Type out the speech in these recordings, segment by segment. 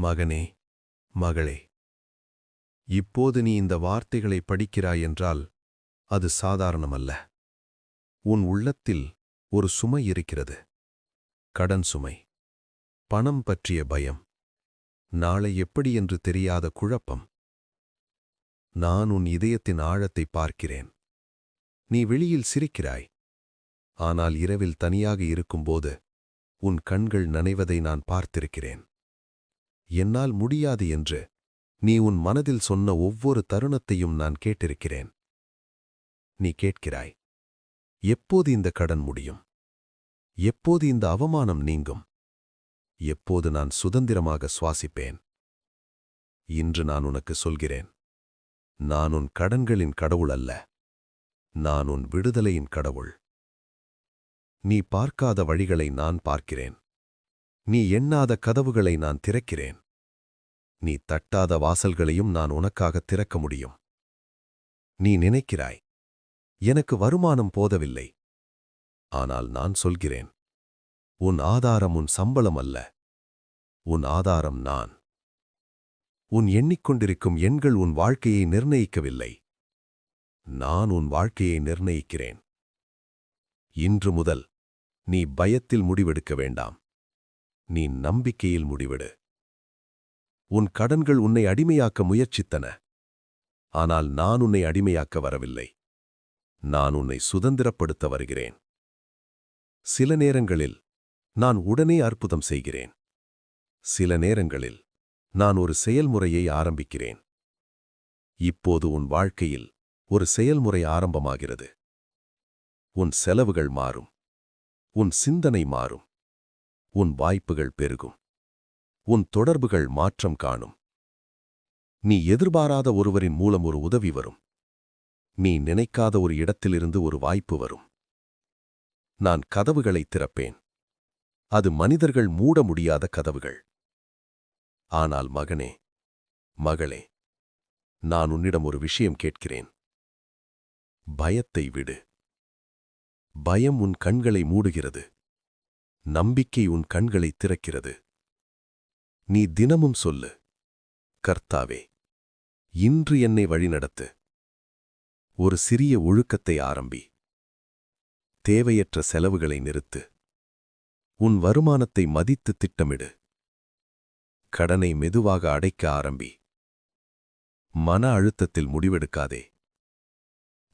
மகனே, மகளே, இப்போது நீ இந்த வார்த்தைகளை படிக்கிறாய் என்றால் அது சாதாரணமல்ல. உன் உள்ளத்தில் ஒரு சுமை இருக்கிறது. கடன் சுமை, பணம் பற்றிய பயம், நாளை எப்படி என்று தெரியாத குழப்பம். நான் உன் இதயத்தின் ஆழத்தை பார்க்கிறேன். நீ வெளியில் சிரிக்கிறாய், ஆனால் இரவில் தனியாக இருக்கும்போது உன் கண்கள் நனைவதை நான் பார்த்திருக்கிறேன். என்னால் முடியாது என்று நீ உன் மனதில் சொன்ன ஒவ்வொரு தருணத்தையும் நான் கேட்டிருக்கிறேன். நீ கேட்கிறாய், எப்போது இந்த கடன் முடியும்? எப்போது இந்த அவமானம் நீங்கும்? எப்போது நான் சுதந்திரமாக சுவாசிப்பேன்? இன்று நான் உனக்கு சொல்கிறேன், நான் உன் கடன்களின் கடவுள் அல்ல, நான் உன் விடுதலையின் கடவுள். நீ பார்க்காத வழிகளை நான் பார்க்கிறேன். நீ எண்ணாத கதவுகளை நான் திறக்கிறேன். நீ தட்டாத வாசல்களையும் நான் உனக்காக திறக்க முடியும். நீ நினைக்கிறாய், எனக்கு வருமானம் போதவில்லை. ஆனால் நான் சொல்கிறேன், உன் ஆதாரம் உன் சம்பளம் அல்ல, உன் ஆதாரம் நான். உன் எண்ணிக்கொண்டிருக்கும் எண்கள் உன் வாழ்க்கையை நிர்ணயிக்கவில்லை. நான் உன் வாழ்க்கையை நிர்ணயிக்கிறேன். இன்று முதல் நீ பயத்தில் முடிவெடுக்க வேண்டாம். நீ நம்பிக்கையில் முடிவெடு. உன் கடன்கள் உன்னை அடிமையாக்க முயற்சித்தன. ஆனால் நான் உன்னை அடிமையாக்க வரவில்லை. நான் உன்னை சுதந்திரப்படுத்த வருகிறேன். சில நேரங்களில் நான் உடனே அற்புதம் செய்கிறேன். சில நேரங்களில் நான் ஒரு செயல்முறையை ஆரம்பிக்கிறேன். இப்போது உன் வாழ்க்கையில் ஒரு செயல்முறை ஆரம்பமாகிறது. உன் செலவுகள் மாறும். உன் சிந்தனை மாறும். உன் வாய்ப்புகள் பெருகும். உன் தொடர்புகள் மாற்றம் காணும். நீ எதிர்பாராத ஒருவரின் மூலம் ஒரு உதவி வரும். நீ நினைக்காத ஒரு இடத்திலிருந்து ஒரு வாய்ப்பு வரும். நான் கதவுகளை திறப்பேன். அது மனிதர்கள் மூட முடியாத கதவுகள். ஆனால் மகனே, மகளே, நான் உன்னிடம் ஒரு விஷயம் கேட்கிறேன். பயத்தை விடு. பயம் உன் கண்களை மூடுகிறது. நம்பிக்கை உன் கண்களை திறக்கிறது. நீ தினமும் சொல்லு, கர்த்தாவே, இன்று என்னை வழிநடத்து. ஒரு சிறிய ஒழுக்கத்தை ஆரம்பி. தேவையற்ற செலவுகளை நிறுத்து. உன் வருமானத்தை மதித்து திட்டமிடு. கடனை மெதுவாக அடைக்க ஆரம்பி. மன அழுத்தத்தில் முடிவெடுக்காதே.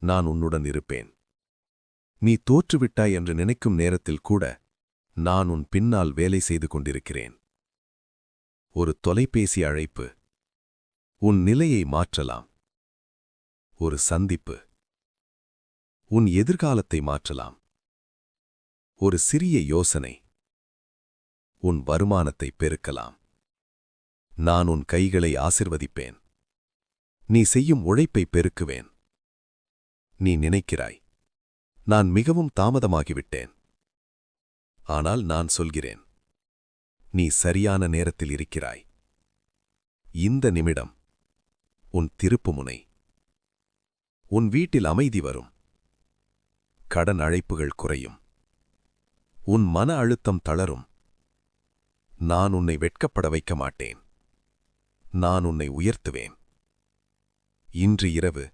நான் உன்னுடன் இருப்பேன். நீ தோற்றுவிட்டாய் என்று நினைக்கும் நேரத்தில் கூட நான் உன் பின்னால் வேலை செய்து கொண்டிருக்கிறேன். ஒரு தொலைபேசி அழைப்பு உன் நிலையை மாற்றலாம். ஒரு சந்திப்பு உன் எதிர்காலத்தை மாற்றலாம். ஒரு சிறிய யோசனை உன் வருமானத்தை பெருக்கலாம். நான் உன் கைகளை ஆசிர்வதிப்பேன். நீ செய்யும் உழைப்பை பெருக்குவேன். நீ நினைக்கிறாய், நான் மிகவும் தாமதமாகிவிட்டேன். ஆனால் நான் சொல்கிறேன், நீ சரியான நேரத்தில் இருக்கிறாய். இந்த நிமிடம் உன் திருப்புமுனை. உன் வீட்டில் அமைதி வரும். கடன் அழைப்புகள் குறையும். உன் மன அழுத்தம் தளரும். நான் உன்னை வெட்கப்பட வைக்க மாட்டேன். நான் உன்னை உயர்த்துவேன். இன்று இரவு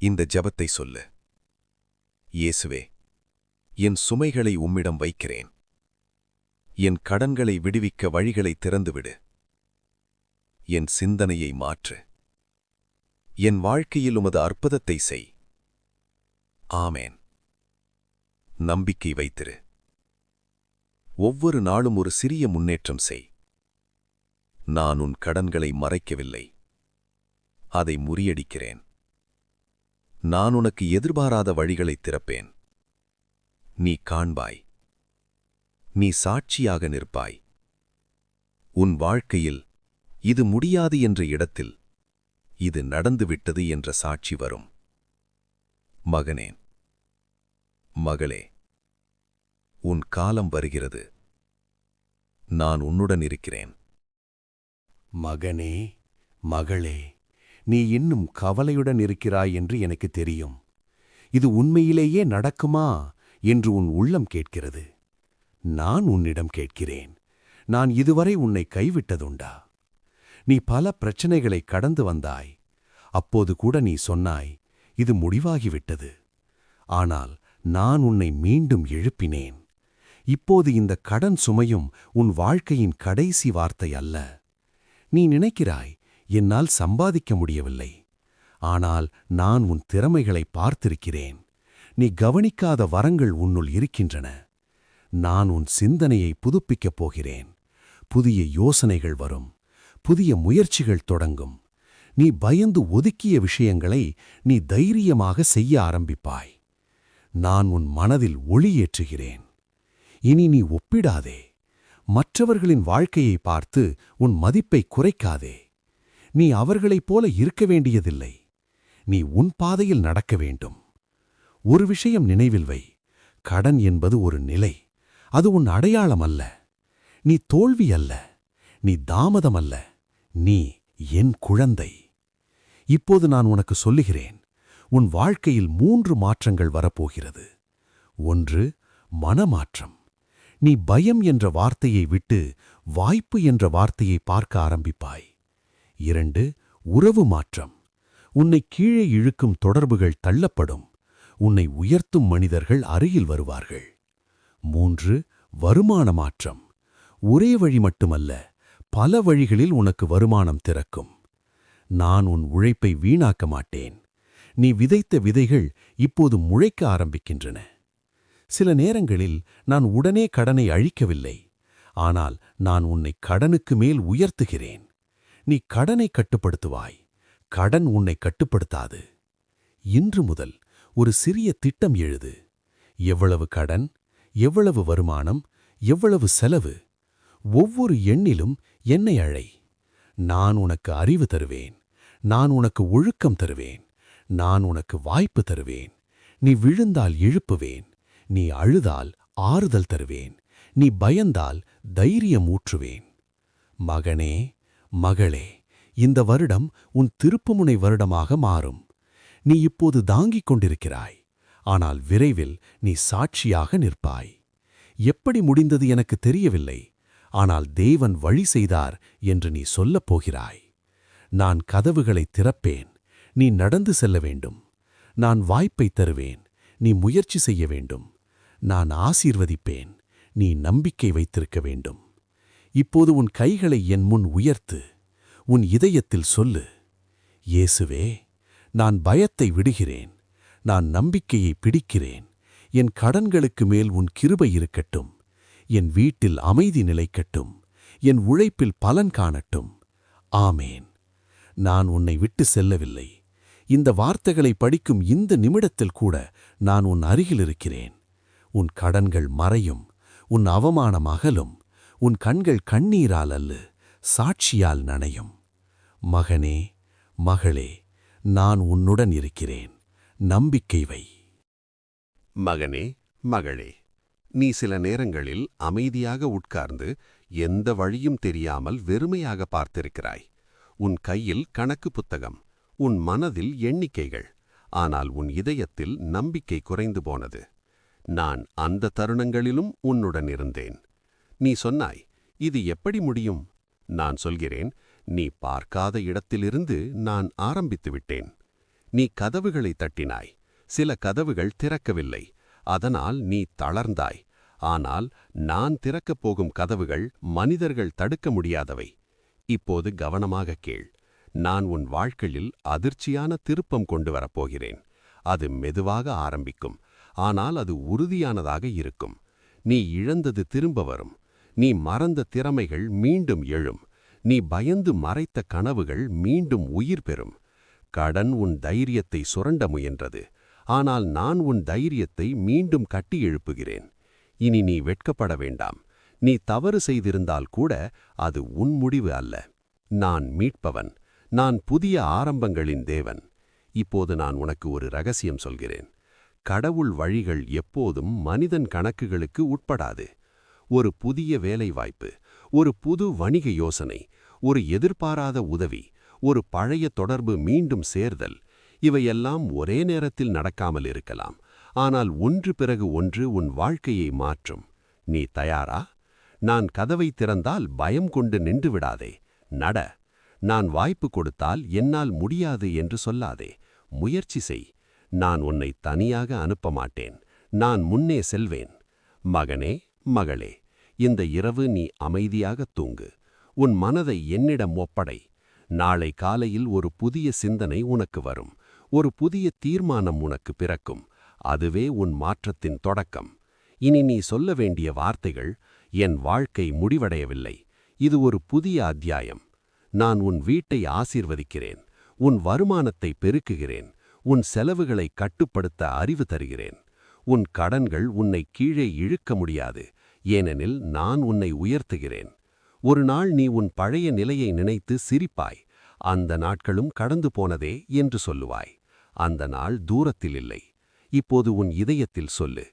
இந்த ஜெபத்தை சொல்லு. இயேசுவே, என் சுமைகளை உம்மிடம் வைக்கிறேன். என் கடன்களை விடுவிக்க வழிகளை திறந்துவிடு. என் சிந்தனையை மாற்று. என் வாழ்க்கையில் உமது அற்புதத்தை செய். ஆமேன். நம்பிக்கை வைத்திரு. ஒவ்வொரு நாளும் ஒரு சிறிய முன்னேற்றம் செய். நான் உன் கடன்களை மறைக்கவில்லை. அதை முறியடிக்கிறேன். நான் உனக்கு எதிர்பாராத வழிகளைத் திறப்பேன். நீ காண்பாய். நீ சாட்சியாக நிற்பாய். உன் வாழ்க்கையில் இது முடியாது என்ற இடத்தில் இது நடந்துவிட்டது என்ற சாட்சி வரும். மகனே, மகளே, உன் காலம் வருகிறது. நான் உன்னுடன் இருக்கிறேன். மகனே, மகளே, நீ இன்னும் கவலையுடன் இருக்கிறாய் என்று எனக்கு தெரியும். இது உண்மையிலேயே நடக்குமா என்று உன் உள்ளம் கேட்கிறது. நான் உன்னிடம் கேட்கிறேன், நான் இதுவரை உன்னை கைவிட்டதுண்டா? நீ பல பிரச்சனைகளை கடந்து வந்தாய். அப்போது கூட நீ சொன்னாய், இது முடிவாகிவிட்டது. ஆனால் நான் உன்னை மீண்டும் எழுப்பினேன். இப்போது இந்த கடன் சுமையும் உன் வாழ்க்கையின் கடைசி வார்த்தை அல்ல. நீ நினைக்கிறாய், என்னால் சம்பாதிக்க முடியவில்லை. ஆனால் நான் உன் திறமைகளை பார்த்திருக்கிறேன். நீ கவனிக்காத வரங்கள் உன்னுள் இருக்கின்றன. நான் உன் சிந்தனையை புதுப்பிக்கப் போகிறேன். புதிய யோசனைகள் வரும். புதிய முயற்சிகள் தொடங்கும். நீ பயந்து ஒதுக்கிய விஷயங்களை நீ தைரியமாக செய்ய ஆரம்பிப்பாய். நான் உன் மனதில் ஒளியேற்றுகிறேன். இனி நீ ஒப்பிடாதே. மற்றவர்களின் வாழ்க்கையை பார்த்து உன் மதிப்பை குறைக்காதே. நீ அவர்களைப் போல இருக்க வேண்டியதில்லை. நீ உன் பாதையில் நடக்க வேண்டும். ஒரு விஷயம் நினைவில் வை. கடன் என்பது ஒரு நிலை. அது உன் அடையாளம் அல்ல. நீ தோல்வி அல்ல. நீ தாமதம் அல்ல. நீ என் குழந்தை. இப்போது நான் உனக்கு சொல்லுகிறேன், உன் வாழ்க்கையில் 3 மாற்றங்கள் வரப்போகிறது. 1, மனமாற்றம். நீ பயம் என்ற வார்த்தையை விட்டு வாய்ப்பு என்ற வார்த்தையை பார்க்க ஆரம்பிப்பாய். 2, உறவு மாற்றம். உன்னை கீழே இழுக்கும் தொடர்புகள் தள்ளப்படும். உன்னை உயர்த்தும் மனிதர்கள் அருகில் வருவார்கள். 3, வருமான மாற்றம். ஒரே வழி மட்டுமல்ல, பல வழிகளில் உனக்கு வருமானம் திறக்கும். நான் உன் உழைப்பை வீணாக்க மாட்டேன். நீ விதைத்த விதைகள் இப்போது முளைக்க ஆரம்பிக்கின்றன. சில நேரங்களில் நான் உடனே கடனை அழிக்கவில்லை. ஆனால் நான் உன்னை கடனுக்கு மேல் உயர்த்துகிறேன். நீ கடனை கட்டுப்படுத்துவாய். கடன் உன்னை கட்டுப்படுத்தாது. இன்று முதல் ஒரு சிறிய திட்டம் எழுது. எவ்வளவு கடன், எவ்வளவு வருமானம், எவ்வளவு செலவு. ஒவ்வொரு எண்ணிலும் என்னை அழை. நான் உனக்கு அறிவு தருவேன். நான் உனக்கு ஒழுக்கம் தருவேன். நான் உனக்கு வாய்ப்பு தருவேன். நீ விழுந்தால் எழுப்புவேன். நீ அழுதால் ஆறுதல் தருவேன். நீ பயந்தால் தைரியம் ஊற்றுவேன். மகனே, மகளே, இந்த வருடம் உன் திருப்புமுனை வருடமாக மாறும். நீ இப்போது தாங்கிக் கொண்டிருக்கிறாய். ஆனால் விரைவில் நீ சாட்சியாக நிற்பாய். எப்படி முடிந்தது எனக்கு தெரியவில்லை. ஆனால் தேவன் வழி செய்தார் என்று நீ சொல்லப் போகிறாய். நான் கதவுகளைத் திறப்பேன். நீ நடந்து செல்ல வேண்டும். நான் வாய்ப்பை தருவேன். நீ முயற்சி செய்ய வேண்டும். நான் ஆசீர்வதிப்பேன். நீ நம்பிக்கை வைத்திருக்க வேண்டும். இப்போது உன் கைகளை என் முன் உயர்த்து. உன் இதயத்தில் சொல்லு, இயேசுவே, நான் பயத்தை விடுகிறேன். நான் நம்பிக்கையை பிடிக்கிறேன். என் கடன்களுக்கு மேல் உன் கிருபை இருக்கட்டும். என் வீட்டில் அமைதி நிலைக்கட்டும். என் உழைப்பில் பலன் காணட்டும். ஆமேன். நான் உன்னை விட்டு செல்லவில்லை. இந்த வார்த்தைகளை படிக்கும் இந்த நிமிடத்தில் கூட நான் உன் அருகில் இருக்கிறேன். உன் கடன்கள் மறையும். உன் அவமானம் அகலும். உன் கண்கள் கண்ணீரால் அல்ல, சாட்சியால் நனையும். மகனே, மகளே, நான் உன்னுடன் இருக்கிறேன். நம்பிக்கை வை. மகனே, மகளே, நீ சில நேரங்களில் அமைதியாக உட்கார்ந்து எந்த வழியும் தெரியாமல் வெறுமையாக பார்த்திருக்கிறாய். உன் கையில் கணக்கு புத்தகம், உன் மனதில் எண்ணிக்கைகள். ஆனால் உன் இதயத்தில் நம்பிக்கை குறைந்து போனது. நான் அந்த தருணங்களிலும் உன்னுடன் இருந்தேன். நீ சொன்னாய், இது எப்படி முடியும்? நான் சொல்கிறேன், நீ பார்க்காத இடத்திலிருந்து நான் ஆரம்பித்து விட்டேன். நீ கதவுகளை தட்டினாய். சில கதவுகள் திறக்கவில்லை. அதனால் நீ தளர்ந்தாய். ஆனால் நான் திறக்கப் போகும் கதவுகள் மனிதர்கள் தடுக்க முடியாதவை. இப்போது கவனமாக கேள். நான் உன் வாழ்க்கையில் அதிர்ச்சியான திருப்பம் கொண்டு வரப்போகிறேன். அது மெதுவாக ஆரம்பிக்கும். ஆனால் அது உறுதியானதாக இருக்கும். நீ இழந்தது திரும்ப வரும். நீ மறந்த திறமைகள் மீண்டும் எழும். நீ பயந்து மறைத்த கனவுகள் மீண்டும் உயிர் பெறும். கடன் உன் தைரியத்தை சுரண்ட முயன்றது. ஆனால் நான் உன் தைரியத்தை மீண்டும் கட்டி எழுப்புகிறேன். இனி நீ வெட்கப்பட வேண்டாம். நீ தவறு செய்திருந்தால் கூட அது உன் முடிவு அல்ல. நான் மீட்பவன். நான் புதிய ஆரம்பங்களின் தேவன். இப்போது நான் உனக்கு ஒரு ரகசியம் சொல்கிறேன். கடவுள் வழிகள் எப்போதும் மனிதன் கணக்குகளுக்கு உட்படாது. ஒரு புதிய வேலைவாய்ப்பு, ஒரு புது வணிக யோசனை, ஒரு எதிர்பாராத உதவி, ஒரு பழைய தொடர்பு மீண்டும் சேர்தல், இவையெல்லாம் ஒரே நேரத்தில் நடக்காமல் இருக்கலாம். ஆனால் ஒன்று பிறகு ஒன்று உன் வாழ்க்கையை மாற்றும். நீ தயாரா? நான் கதவை திறந்தால் பயம் கொண்டு நின்று விடாதே. நட. நான் வாய்ப்பு கொடுத்தால் என்னால் முடியாது என்று சொல்லாதே. முயற்சி செய். நான் உன்னை தனியாக அனுப்ப மாட்டேன். நான் முன்னே செல்வேன். மகனே, மகளே, இந்த இரவு நீ அமைதியாகத் தூங்கு. உன் மனதை என்னிடம் ஒப்படை. நாளை காலையில் ஒரு புதிய சிந்தனை உனக்கு வரும். ஒரு புதிய தீர்மானம் உனக்கு பிறக்கும். அதுவே உன் மாற்றத்தின் தொடக்கம். இனி நீ சொல்ல வேண்டிய வார்த்தைகள், என் வாழ்க்கை முடிவடையவில்லை. இது ஒரு புதிய அத்தியாயம். நான் உன் வீட்டை ஆசீர்வதிக்கிறேன். உன் வருமானத்தை பெருக்குகிறேன். உன் செலவுகளை கட்டுப்படுத்த அறிவு தருகிறேன். உன் கடன்கள் உன்னை கீழே இழுக்க முடியாது, ஏனெனில் நான் உன்னை உயர்த்துகிறேன். ஒரு நாள் நீ உன் பழைய நிலையை நினைத்து சிரிப்பாய். அந்த நாட்களும் கடந்து போனதே என்று சொல்லுவாய். அந்த நாள் தூரத்தில் இல்லை. இப்போது உன் இதயத்தில் சொல்லு,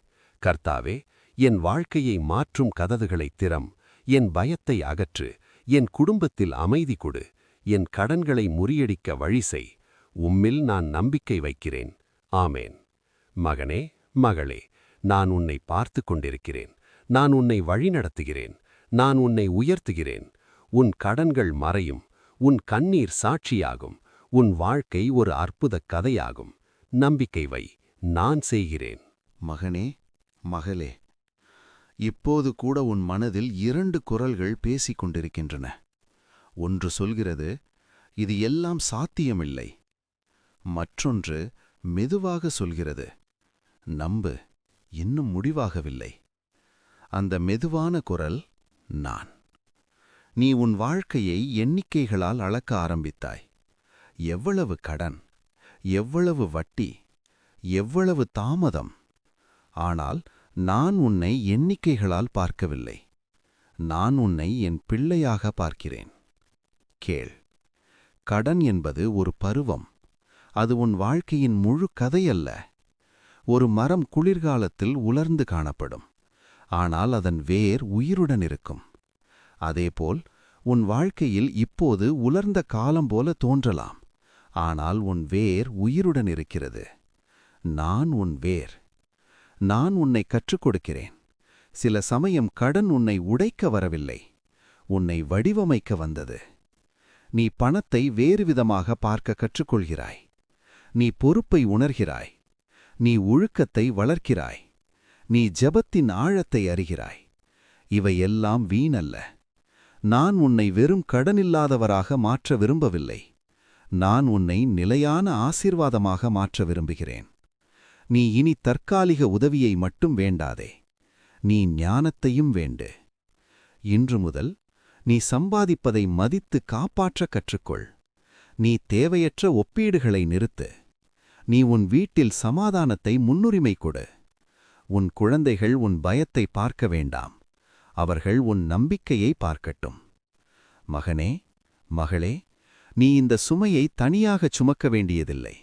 கர்த்தாவே, என் வாழ்க்கையை மாற்றும் கதவுகளைத் திறம். என் பயத்தை அகற்று. என் குடும்பத்தில் அமைதி கொடு. என் கடன்களை முறியடிக்க வழி செய். உம்மில் நான் நம்பிக்கை வைக்கிறேன். ஆமேன். மகனே, மகளே, நான் உன்னை பார்த்து கொண்டிருக்கிறேன். நான் உன்னை வழிநடத்துகிறேன். நான் உன்னை உயர்த்துகிறேன். உன் கடன்கள் மறையும். உன் கண்ணீர் சாட்சியாகும். உன் வாழ்க்கை ஒரு அற்புதக் கதையாகும். நம்பிக்கை வை. நான் செய்கிறேன். மகனே, மகளே, இப்போது கூட உன் மனதில் 2 குரல்கள் பேசிக் கொண்டிருக்கின்றன. ஒன்று சொல்கிறது, இது எல்லாம் சாத்தியமில்லை. மற்றொன்று மெதுவாக சொல்கிறது, நம்பு, இன்னும் முடிவாகவில்லை. அந்த மெதுவான குரல் நான். நீ உன் வாழ்க்கையை எண்ணிக்கைகளால் அளக்க ஆரம்பித்தாய். எவ்வளவு கடன், எவ்வளவு வட்டி, எவ்வளவு தாமதம். ஆனால் நான் உன்னை எண்ணிக்கைகளால் பார்க்கவில்லை. நான் உன்னை என் பிள்ளையாக பார்க்கிறேன். கேள், கடன் என்பது ஒரு பருவம். அது உன் வாழ்க்கையின் முழு கதையல்ல. ஒரு மரம் குளிர்காலத்தில் உலர்ந்து காணப்படும், ஆனால் அதன் வேர் உயிருடன் இருக்கும். அதேபோல் உன் வாழ்க்கையில் இப்போது உலர்ந்த காலம் போல தோன்றலாம், ஆனால் உன் வேர் உயிருடன் இருக்கிறது. நான் உன் வேர். நான் உன்னை கற்றுக் கொடுக்கிறேன். சில சமயம் கடன் உன்னை உடைக்க வரவில்லை, உன்னை வடிவமைக்க வந்தது. நீ பணத்தை வேறு விதமாக பார்க்க கற்றுக்கொள்கிறாய். நீ பொறுப்பை உணர்கிறாய். நீ ஒழுக்கத்தை வளர்க்கிறாய். நீ ஜெபத்தின் ஆழத்தை அறிகிறாய். இவையெல்லாம் வீணல்ல. நான் உன்னை வெறும் கடனில்லாதவராக மாற்ற விரும்பவில்லை. நான் உன்னை நிலையான ஆசீர்வாதமாக மாற்ற விரும்புகிறேன். நீ இனி தற்காலிக உதவியை மட்டும் வேண்டாதே, நீ ஞானத்தையும் வேண்டு. இன்று முதல் நீ சம்பாதிப்பதை மதித்து காப்பாற்ற கற்றுக்கொள். நீ தேவையற்ற ஒப்பீடுகளை நிறுத்து. நீ உன் வீட்டில் சமாதானத்தை முன்னுரிமை கொடு. உன் குழந்தைகள் உன் பயத்தை பார்க்க வேண்டாம், அவர்கள் உன் நம்பிக்கையை பார்க்கட்டும். மகனே, மகளே, நீ இந்த சுமையை தனியாகச் சுமக்க வேண்டியதில்லை.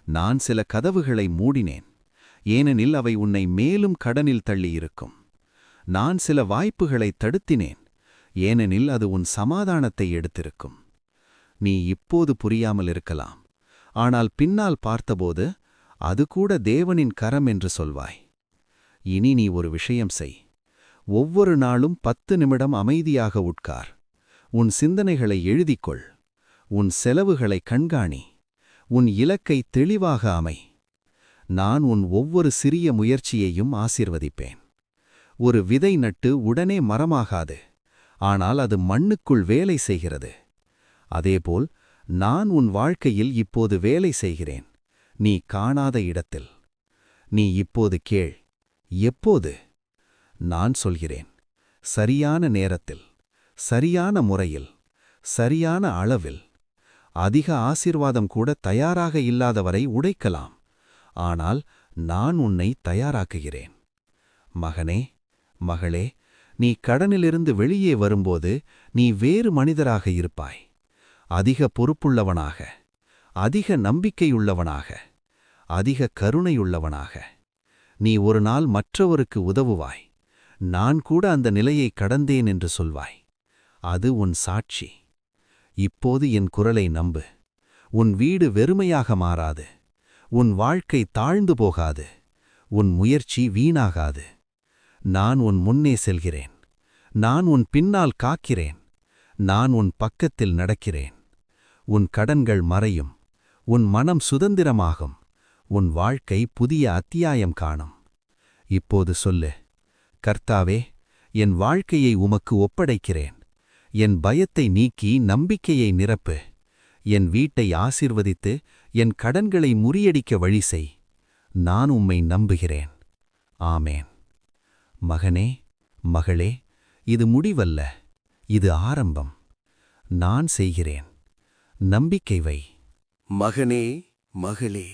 நான் சில கதவுகளை மூடினேன், ஏனெனில் அவை உன்னை மேலும் கடனில் தள்ளியிருக்கும். நான் சில வாய்ப்புகளை தடுத்தினேன், ஏனெனில் அது உன் சமாதானத்தை எடுத்திருக்கும். நீ இப்போது புரியாமல் இருக்கலாம், ஆனால் பின்னால் பார்த்தபோது அது கூட தேவனின் கரம் என்று சொல்வாய். இனி நீ ஒரு விஷயம் செய். ஒவ்வொரு நாளும் 10 நிமிடம் அமைதியாக உட்கார். உன் சிந்தனைகளை எழுதிக்கொள். உன் செலவுகளை கண்காணி. உன் இலக்கை தெளிவாக அமை. நான் உன் ஒவ்வொரு சிறிய முயற்சியையும் ஆசீர்வதிப்பேன். ஒரு விதை நட்டு உடனே மரமாகாது, ஆனால் அது மண்ணுக்குள் வேலை செய்கிறது. அதேபோல் நான் உன் வாழ்க்கையில் இப்போது வேலை செய்கிறேன், நீ காணாத இடத்தில். நீ இப்போது கேள். எப்போது? நான் சொல்கிறேன், சரியான நேரத்தில், சரியான முறையில், சரியான அளவில். அதிக ஆசீர்வாதம் கூட தயாராக இல்லாதவரை உடைக்கலாம், ஆனால் நான் உன்னை தயாராக்குகிறேன். மகனே, மகளே, நீ கடனிலிருந்து வெளியே வரும்போது நீ வேறு மனிதராக இருப்பாய். அதிக பொறுப்புள்ளவனாக, அதிக நம்பிக்கையுள்ளவனாக, அதிக கருணையுள்ளவனாக. நீ ஒரு நாள் மற்றவருக்கு உதவுவாய். நான் கூட அந்த நிலையை கடந்தேன் என்று சொல்வாய். அது உன் சாட்சி. இப்போது என் குரலை நம்பு. உன் வீடு வெறுமையாக மாறாது. உன் வாழ்க்கை தாழ்ந்து போகாது. உன் முயற்சி வீணாகாது. நான் உன் முன்னே செல்கிறேன். நான் உன் பின்னால் காக்கிறேன். நான் உன் பக்கத்தில் நடக்கிறேன். உன் கடன்கள் மறையும், உன் மனம் சுதந்திரமாகும், உன் வாழ்க்கை புதிய அத்தியாயம் காணும். இப்போது சொல்லு, கர்த்தாவே, என் வாழ்க்கையை உமக்கு ஒப்படைக்கிறேன். என் பயத்தை நீக்கி நம்பிக்கையை நிரப்பு. என் வீட்டை ஆசீர்வதித்து என் கடன்களை முறியடிக்க வழி செய். நான் உம்மை நம்புகிறேன். ஆமேன். மகனே, மகளே, இது முடிவல்ல, இது ஆரம்பம். நான் செய்கிறேன். நம்பிக்கை வை. மகனே, மகளே,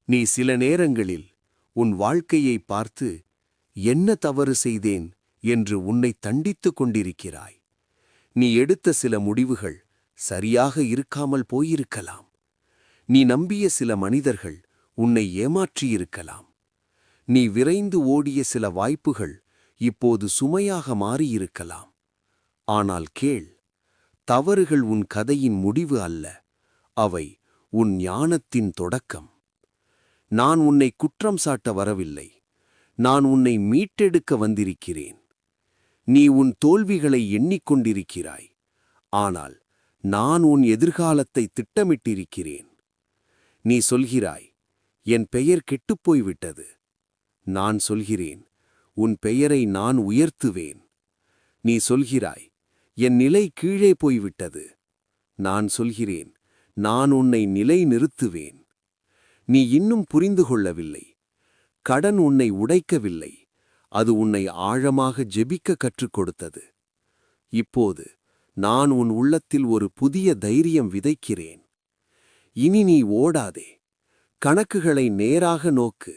நீ சில நேரங்களில் உன் வாழ்க்கையை பார்த்து என்ன தவறு செய்தேன் என்று உன்னை தண்டித்துக் கொண்டிருக்கிறாய். நீ எடுத்த சில முடிவுகள் சரியாக இருக்காமல் போயிருக்கலாம். நீ நம்பிய சில மனிதர்கள் உன்னை ஏமாற்றியிருக்கலாம். நீ விரைந்து ஓடிய சில வாய்ப்புகள் இப்போது சுமையாக மாறியிருக்கலாம். ஆனால் கேள், தவறுகள் உன் கதையின் முடிவு அல்ல, அவை உன் ஞானத்தின் தொடக்கம். நான் உன்னை குற்றம் சாட்ட வரவில்லை, நான் உன்னை மீட்டெடுக்க வந்திருக்கிறேன். நீ உன் தோல்விகளை எண்ணிக்கொண்டிருக்கிறாய், ஆனால் நான் உன் எதிர்காலத்தை திட்டமிட்டிருக்கிறேன். நீ சொல்கிறாய், என் பெயர் கெட்டுப்போய்விட்டது. நான் சொல்கிறேன், உன் பெயரை நான் உயர்த்துவேன். நீ சொல்கிறாய், என் நிலை கீழே போய்விட்டது. நான் சொல்கிறேன், நான் உன்னை நிலை நிறுத்துவேன். நீ இன்னும் புரிந்து கொள்ளவில்லை. கடன் உன்னை உடைக்கவில்லை, அது உன்னை ஆழமாக ஜெபிக்க கற்றுக் கொடுத்தது. இப்போது நான் உன் உள்ளத்தில் ஒரு புதிய தைரியம் விதைக்கிறேன். இனி நீ ஓடாதே, கணக்குகளை நேராக நோக்கு.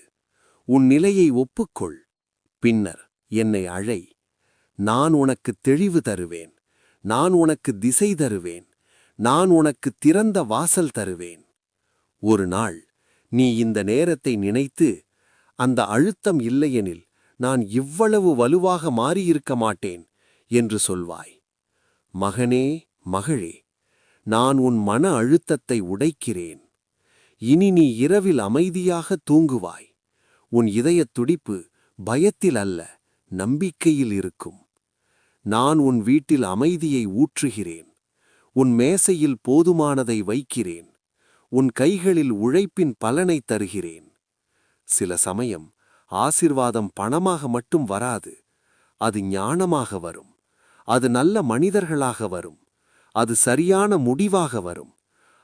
உன் நிலையை ஒப்புக்கொள். பின்னர் என்னை அழை. நான் உனக்கு தெளிவு தருவேன். நான் உனக்கு திசை தருவேன். நான் உனக்கு திறந்த வாசல் தருவேன். ஒரு நாள் நீ இந்த நேரத்தை நினைத்து, அந்த அழுத்தம் இல்லையெனில் நான் இவ்வளவு வலுவாக மாறியிருக்க மாட்டேன் என்று சொல்வாய். மகனே, மகளே, நான் உன் மன அழுத்தத்தை உடைக்கிறேன். இனி நீ இரவில் அமைதியாக தூங்குவாய். உன் இதயத் துடிப்பு பயத்தில் அல்ல, நம்பிக்கையில் இருக்கும். நான் உன் வீட்டில் அமைதியை ஊற்றுகிறேன். உன் மேசையில் போதுமானதை வைக்கிறேன். உன் கைகளில் உழைப்பின் பலனை தருகிறேன். சில சமயம் ஆசிர்வாதம் பணமாக மட்டும் வராது, அது ஞானமாக வரும். அது நல்ல மனிதர்களாக வரும். அது சரியான முடிவாக வரும்.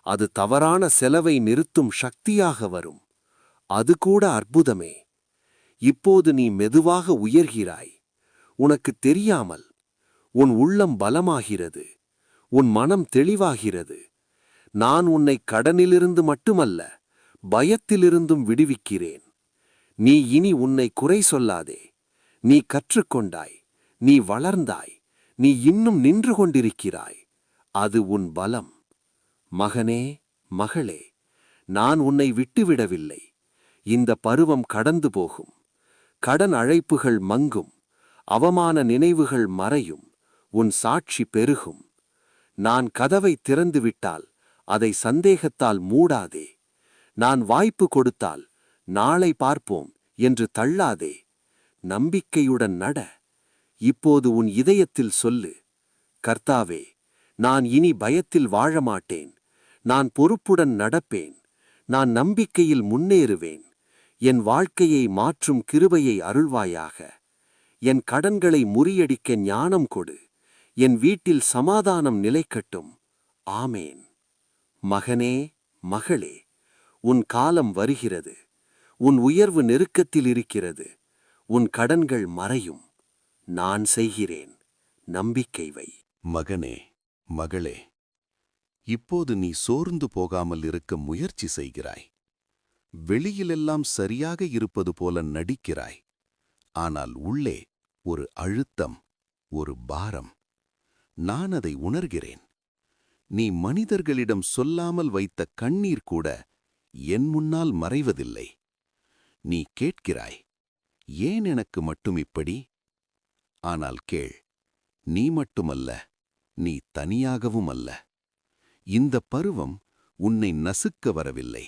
அது தவறான செலவை நிறுத்தும் சக்தியாக வரும். அது கூட அற்புதமே. இப்போது நீ மெதுவாக உயர்கிறாய். உனக்கு தெரியாமல் உன் உள்ளம் பலமாகிறது. உன் மனம் தெளிவாகிறது. நான் உன்னை கடனிலிருந்து மட்டுமல்ல, பயத்திலிருந்தும் விடுவிக்கிறேன். நீ இனி உன்னை குறை சொல்லாதே. நீ கற்றுக்கொண்டாய், நீ வளர்ந்தாய், நீ இன்னும் நின்று கொண்டிருக்கிறாய். அது உன் பலம். மகனே, மகளே, நான் உன்னை விட்டுவிடவில்லை. இந்த பருவம் கடந்து போகும். கடன் அழைப்புகள் மங்கும். அவமான நினைவுகள் மறையும். உன் சாட்சி பெருகும். நான் கதவை திறந்துவிட்டால் அதை சந்தேகத்தால் மூடாதே. நான் வாய்ப்பு கொடுத்தால் நாளை பார்ப்போம் என்று தள்ளாதே. நம்பிக்கையுடன் நட. இப்போது உன் இதயத்தில் சொல்லு, கர்த்தாவே, நான் இனி பயத்தில் வாழமாட்டேன். நான் பொறுப்புடன் நடப்பேன். நான் நம்பிக்கையில் முன்னேறுவேன். என் வாழ்க்கையை மாற்றும் கிருபையை அருள்வாயாக. என் கடன்களை முறியடிக்க ஞானம் கொடு. என் வீட்டில் சமாதானம் நிலைக்கட்டும். ஆமேன். மகனே, மகளே, உன் காலம் வருகிறது. உன் உயர்வு நெருக்கத்தில் இருக்கிறது. உன் கடன்கள் மறையும். நான் செய்கிறேன். நம்பிக்கை வை. மகனே, மகளே, இப்போது நீ சோர்ந்து போகாமல் இருக்க முயற்சி செய்கிறாய். வெளியிலெல்லாம் சரியாக இருப்பது போல நடிக்கிறாய். ஆனால் உள்ளே ஒரு அழுத்தம், ஒரு பாரம். நான் அதை உணர்கிறேன். நீ மனிதர்களிடம் சொல்லாமல் வைத்த கண்ணீர் கூட என் முன்னால் மறைவதில்லை. நீ கேட்கிறாய், ஏன் எனக்கு மட்டும் இப்படி? ஆனால் கேள், நீ மட்டுமல்ல, நீ தனியாகவும் அல்ல. இந்த பருவம் உன்னை நசுக்க வரவில்லை,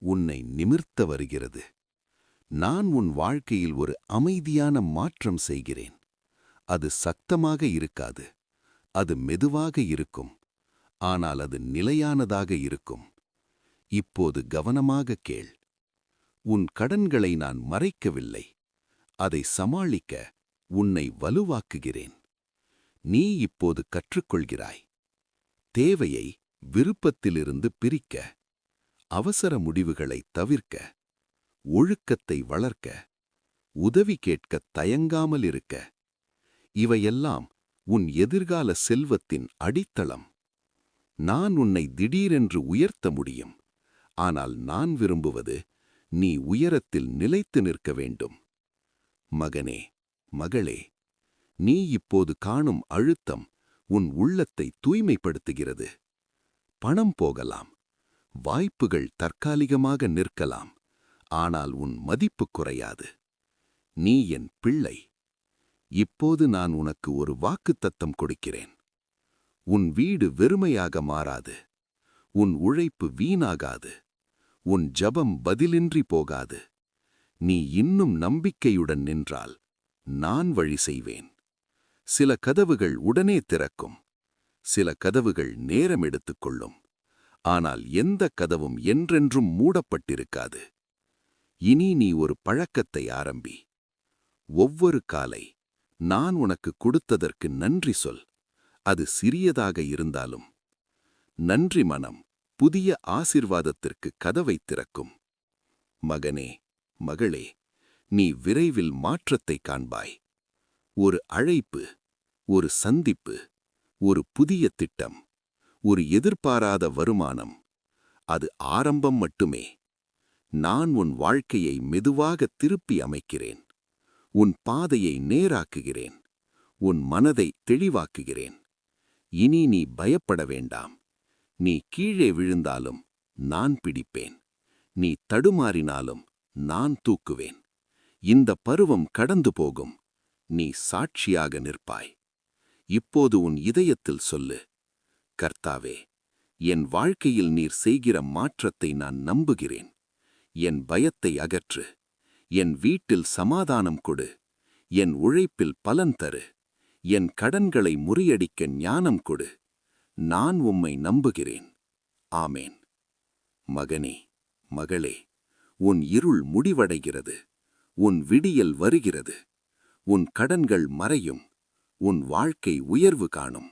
உன்னை நிமிர்த்த வருகிறது. நான் உன் வாழ்க்கையில் ஒரு அமைதியான மாற்றம் செய்கிறேன். அது சத்தமாக இருக்காது, அது மெதுவாக இருக்கும். ஆனால் அது நிலையானதாக இருக்கும். இப்போது கவனமாக கேள். உன் கடன்களை நான் மறைக்கவில்லை. அதை சமாளிக்க உன்னை வலுவாக்குகிறேன். நீ இப்போது கற்றுக்கொள்கிறாய். தேவையை விருப்பத்திலிருந்து பிரிக்க, அவசர முடிவுகளை தவிர்க்க, ஒழுக்கத்தை வளர்க்க, உதவி கேட்கத் தயங்காமல் இருக்க. இவையெல்லாம் உன் எதிர்கால செல்வத்தின் அடித்தளம். நான் உன்னை திடீரென்று உயர்த்த முடியும். ஆனால் நான் விரும்புவது நீ உயரத்தில் நிலைத்து நிற்க வேண்டும். மகனே, மகளே, நீ இப்போது காணும் அழுத்தம் உன் உள்ளத்தை தூய்மைப்படுத்துகிறது. பணம் போகலாம், வாய்ப்புகள் தற்காலிகமாக நிற்கலாம், ஆனால் உன் மதிப்பு குறையாது. நீ என் பிள்ளை. இப்போது நான் உனக்கு ஒரு வாக்குத்தத்தம் கொடுக்கிறேன். உன் வீடு வெறுமையாக மாறாது. உன் உழைப்பு வீணாகாது. உன் ஜபம் பதிலின்றி போகாது. நீ இன்னும் நம்பிக்கையுடன் நின்றால் நான் வழி செய்வேன். சில கதவுகள் உடனே திறக்கும். சில கதவுகள் நேரம் எடுத்துக்கொள்ளும். ஆனால் எந்த கதவும் என்றென்றும் மூடப்பட்டிருக்காது. இனி நீ ஒரு பழக்கத்தை ஆரம்பி. ஒவ்வொரு காலை நான் உனக்கு கொடுத்ததற்கு நன்றி சொல். அது சிறியதாக இருந்தாலும். நன்றி மனம் புதிய ஆசீர்வாதத்திற்கு கதவை திறக்கும். மகனே, மகளே, நீ விரைவில் மாற்றத்தை காண்பாய். ஒரு அழைப்பு, ஒரு சந்திப்பு, ஒரு புதிய திட்டம், ஒரு எதிர்பாராத வருமானம். அது ஆரம்பம் மட்டுமே. நான் உன் வாழ்க்கையை மெதுவாக திருப்பி அமைக்கிறேன். உன் பாதையை நேராக்குகிறேன். உன் மனதை தெளிவாக்குகிறேன். இனி நீ பயப்பட வேண்டாம். நீ கீழே விழுந்தாலும் நான் பிடிப்பேன். நீ தடுமாறினாலும் நான் தூக்குவேன். இந்த பருவம் கடந்து போகும். நீ சாட்சியாக நிற்பாய். இப்போது உன் இதயத்தில் சொல்லு, கர்த்தாவே, என் வாழ்க்கையில் நீர் செய்கிற மாற்றத்தை நான் நம்புகிறேன். என் பயத்தை அகற்று. என் வீட்டில் சமாதானம் கொடு. என் உழைப்பில் பலன் தரு. என் கடன்களை முறியடிக்க ஞானம் கொடு. நான் உம்மை நம்புகிறேன். ஆமேன். மகனே, மகளே, உன் இருள் முடிவடைகிறது. உன் விடியல் வருகிறது. உன் கடன்கள் மறையும். உன் வாழ்க்கை உயர்வு காணும்.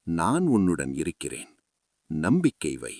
நான் உன்னுடன் இருக்கிறேன். நம்பிக்கை வை.